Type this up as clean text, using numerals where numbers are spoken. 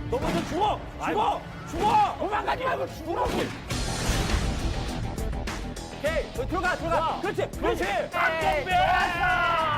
너 먼저 죽어! 죽어! 도망가지 말고 죽으라고! 오케이, 들어가! 그렇지! 박정배!